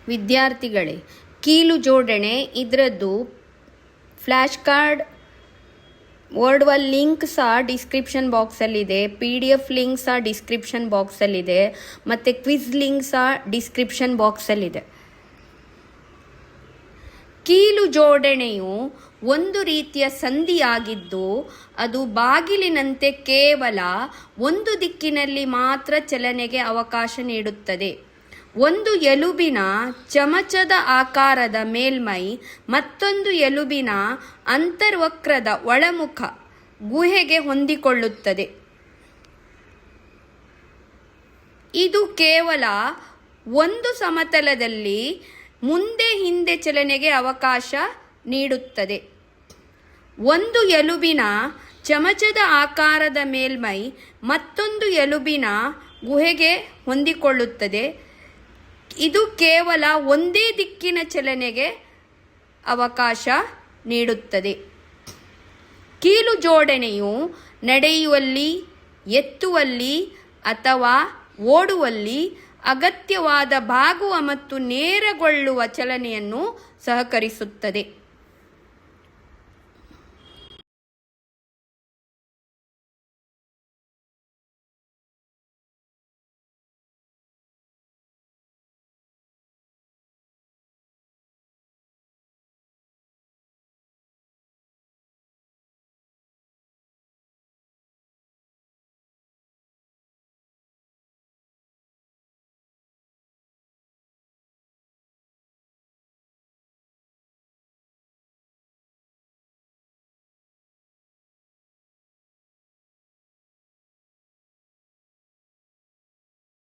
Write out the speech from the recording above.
ವಿದ್ಯಾರ್ಥಿಗಳೇ, ಕೀಲು ಜೋಡಣೆ ಇದರದ್ದು ಫ್ಲ್ಯಾಶ್ ಕಾರ್ಡ್ ವರ್ಡ್ ಲಿಂಕ್ ಸಹ ಡಿಸ್ಕ್ರಿಪ್ಷನ್ ಬಾಕ್ಸಲ್ಲಿದೆ, PDF ಲಿಂಕ್ ಸಹ ಡಿಸ್ಕ್ರಿಪ್ಷನ್ ಬಾಕ್ಸಲ್ಲಿದೆ, ಮತ್ತು ಕ್ವಿಜ್ ಲಿಂಕ್ ಸಹ ಡಿಸ್ಕ್ರಿಪ್ಷನ್ ಬಾಕ್ಸಲ್ಲಿದೆ. ಕೀಲು ಜೋಡಣೆಯು ಒಂದು ರೀತಿಯ ಸಂಧಿಯಾಗಿದ್ದು ಅದು ಬಾಗಿಲಿನಂತೆ ಕೇವಲ ಒಂದು ದಿಕ್ಕಿನಲ್ಲಿ ಮಾತ್ರ ಚಲನೆಗೆ ಅವಕಾಶ ನೀಡುತ್ತದೆ. ಒಂದು ಎಲುಬಿನ ಚಮಚದ ಆಕಾರದ ಮೇಲ್ಮೈ ಮತ್ತೊಂದು ಎಲುಬಿನ ಅಂತರ್ವಕ್ರದ ಒಳಮುಖ ಗುಹೆಗೆ ಹೊಂದಿಕೊಳ್ಳುತ್ತದೆ. ಇದು ಕೇವಲ ಒಂದು ಸಮತಲದಲ್ಲಿ ಮುಂದೆ ಹಿಂದೆ ಚಲನೆಗೆ ಅವಕಾಶ ನೀಡುತ್ತದೆ. ಒಂದು ಎಲುಬಿನ ಚಮಚದ ಆಕಾರದ ಮೇಲ್ಮೈ ಮತ್ತೊಂದು ಎಲುಬಿನ ಗುಹೆಗೆ ಹೊಂದಿಕೊಳ್ಳುತ್ತದೆ. ಇದು ಕೇವಲ ಒಂದೇ ದಿಕ್ಕಿನ ಚಲನೆಗೆ ಅವಕಾಶ ನೀಡುತ್ತದೆ. ಕೀಲು ಜೋಡಣೆಯು ನಡೆಯುವಲ್ಲಿ, ಎತ್ತುವಲ್ಲಿ ಅಥವಾ ಓಡುವಲ್ಲಿ ಅಗತ್ಯವಾದ ಬಾಗುವ ಮತ್ತು ನೇರಗೊಳ್ಳುವ ಚಲನೆಯನ್ನು ಸಹಕರಿಸುತ್ತದೆ.